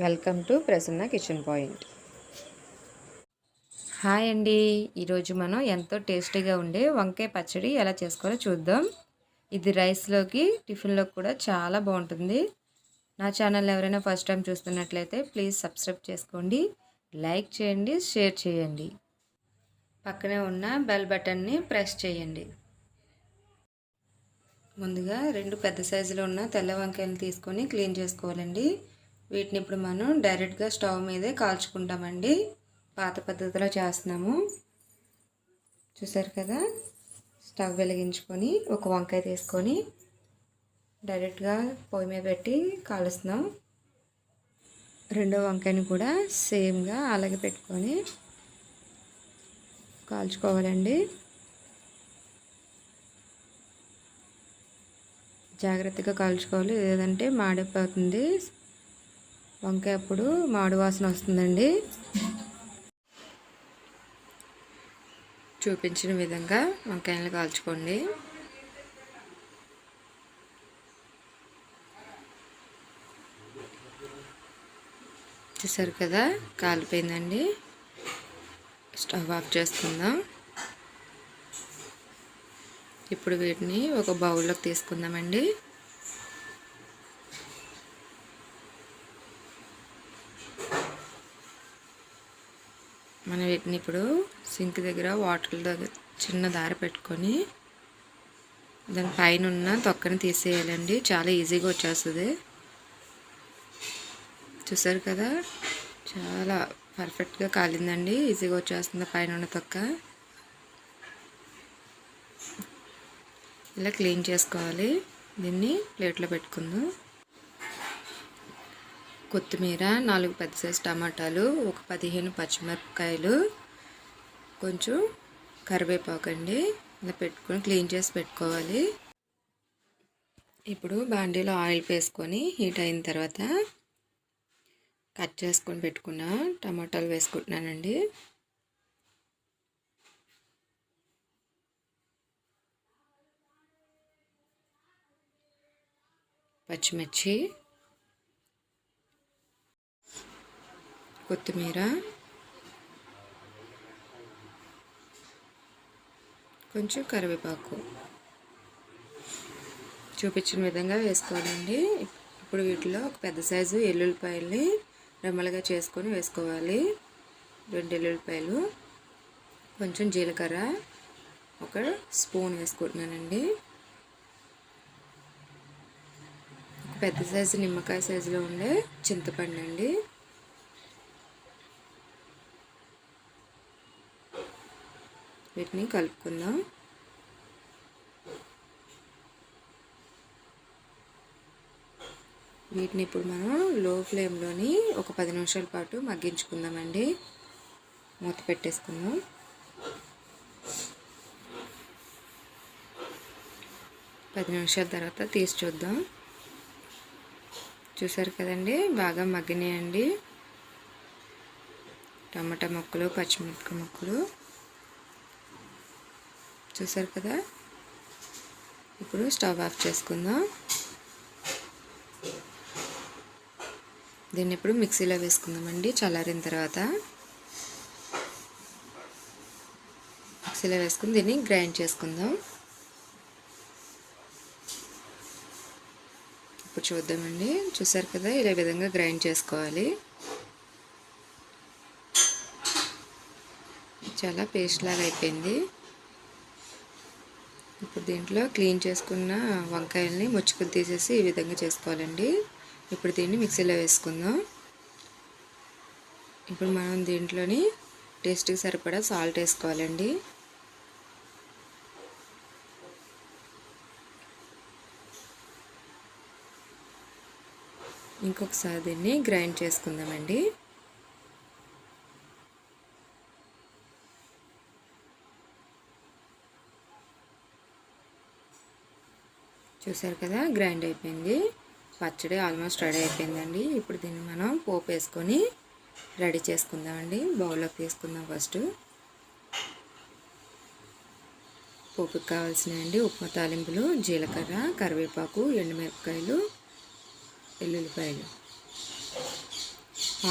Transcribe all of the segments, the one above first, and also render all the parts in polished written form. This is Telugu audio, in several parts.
Welcome to Prasanna kitchen point. Hi అండి. ఈరోజు మనం ఎంతో టేస్టీగా ఉండే వంకాయ పచ్చడి ఎలా చేసుకోవాలో చూద్దాం. ఇది రైస్లోకి టిఫిన్లో కూడా చాలా బాగుంటుంది. నా ఛానల్ ఎవరైనా ఫస్ట్ టైం చూస్తున్నట్లయితే ప్లీజ్ సబ్స్క్రైబ్ చేసుకోండి, లైక్ చేయండి, షేర్ చేయండి. పక్కనే ఉన్న బెల్ బటన్ని ప్రెస్ చేయండి. ముందుగా 2 పెద్ద సైజులో ఉన్న తెల్ల వంకాయలు తీసుకొని క్లీన్ చేసుకోవాలండి. వీటిని ఇప్పుడు మనం డైరెక్ట్గా స్టవ్ మీదే కాల్చుకుంటామండి. పాత పద్ధతిలో చేస్తున్నాము. చూసారు కదా, స్టవ్ వెలిగించుకొని ఒక వంకాయ తీసుకొని డైరెక్ట్గా పొయ్యి మీద పెట్టి కాలుస్తున్నాం. రెండో వంకాయని కూడా సేమ్గా అలాగే పెట్టుకొని కాల్చుకోవాలండి. జాగ్రత్తగా కాల్చుకోవాలి, లేదంటే మాడిపోతుంది. వంకాయ అప్పుడు మాడు వాసన వస్తుందండి. చూపించిన విధంగా వంకాయలు కాల్చుకోండి. చూసారు కదా, కాలిపోయిందండి. స్టవ్ ఆఫ్ చేసుకుందాం. ఇప్పుడు వీటిని ఒక బౌల్లోకి తీసుకుందామండి. మనం వీటిని ఇప్పుడు సింక్ దగ్గర వాటర్ దగ్గర చిన్న దార పెట్టుకొని దాని పైన ఉన్న తొక్కని తీసేయాలండి. చాలా ఈజీగా వచ్చేస్తుంది. చూసారు కదా, చాలా పర్ఫెక్ట్గా కాలిందండి. ఈజీగా వచ్చేస్తుంది పైన ఉన్న తొక్క. ఇలా క్లీన్ చేసుకోవాలి. దీన్ని ప్లేట్లో పెట్టుకుందాం. కొత్తిమీర, 4 పెద్ద సైజు టమాటాలు, ఒక 15 పచ్చిమిరపకాయలు, కొంచెం కరివేపాకు అండి. ఇలా పెట్టుకొని క్లీన్ చేసి పెట్టుకోవాలి. ఇప్పుడు బాండీలో ఆయిల్ వేసుకొని హీట్ అయిన తర్వాత కట్ చేసుకొని పెట్టుకున్న టమాటాలు వేసుకుంటున్నానండి. పచ్చిమిర్చి, కొత్తిమీర, కొంచెం కరివేపాకు చూపించిన విధంగా వేసుకోవాలండి. ఇప్పుడు వీటిలో ఒక పెద్ద సైజు ఎల్లుల్లిపాయల్ని రెమ్మలుగా చేసుకొని వేసుకోవాలి. 2 ఎల్లుల్లిపాయలు, కొంచెం జీలకర్ర, 1 స్పూన్ వేసుకుంటున్నానండి. ఒక పెద్ద సైజు నిమ్మకాయ సైజులో ఉండే చింతపండు అండి. వీటిని కలుపుకుందాం. వీటిని ఇప్పుడు మనం లో ఫ్లేమ్లోని ఒక 10 నిమిషాల పాటు మగ్గించుకుందామండి. మూత పెట్టేసుకుందాం. 10 నిమిషాల తర్వాత తీసి చూద్దాం. చూసారు కదండి, బాగా మగ్గినాయండి టమాటా ముక్కలు, పచ్చిమిరపకాయ ముక్కలు. చూసారు కదా, ఇప్పుడు స్టవ్ ఆఫ్ చేసుకుందాం. దీన్ని ఇప్పుడు మిక్సీలో వేసుకుందామండి. చల్లారిన తర్వాత మిక్సీలో వేసుకుని దీన్ని గ్రైండ్ చేసుకుందాం. ఇప్పుడు చూద్దామండి. చూసారు కదా, ఇలా విధంగా గ్రైండ్ చేసుకోవాలి. చాలా పేస్ట్ లాగా అయిపోయింది. ఇప్పుడు దీంట్లో క్లీన్ చేసుకున్న వంకాయల్ని ముచ్చుకులు తీసేసి ఈ విధంగా చేసుకోవాలండి. ఇప్పుడు దీన్ని మిక్సీలో వేసుకుందాం. ఇప్పుడు మనం దీంట్లోని టేస్ట్కి సరిపడా సాల్ట్ వేసుకోవాలండి. ఇంకొకసారి దీన్ని గ్రైండ్ చేసుకుందామండి. చూసారు కదా, గ్రైండ్ అయిపోయింది. పచ్చడి ఆల్మోస్ట్ రెడీ అయిపోయిందండి. ఇప్పుడు దీన్ని మనం పోపు వేసుకొని రెడీ చేసుకుందామండి. బౌల్లోకి తీసుకుందాం. ఫస్ట్ పోపుకి కావాల్సినవి ఉప్మా తాలింపులు, జీలకర్ర, కరివేపాకు, ఎండుమిరపకాయలు, ఎల్లుల్లిపాయలు.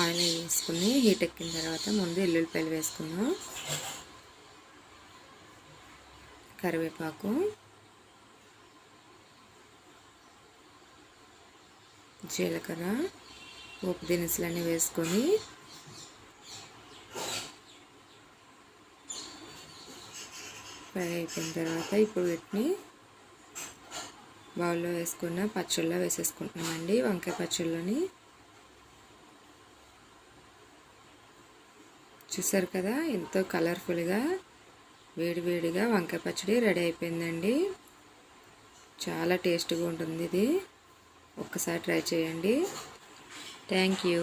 ఆయిల్ వేసుకుని హీట్ ఎక్కిన తర్వాత ముందు ఎల్లుల్లిపాయలు వేసుకున్నాం, కరివేపాకు, జీలకర్ర, పోపు దినుసులన్నీ వేసుకొని ఫ్రై అయిపోయిన తర్వాత ఇప్పుడు వీటిని బౌల్లో వేసుకున్న పచ్చళ్ళలో వేసేసుకుంటున్నామండి. వంకాయ పచ్చళ్ళని చూసారు కదా, ఎంతో కలర్ఫుల్గా వేడివేడిగా వంకాయ పచ్చడి రెడీ అయిపోయిందండి. చాలా టేస్ట్గా ఉంటుంది ఇది. ఒక్కసారి ట్రై చేయండి. Thank you.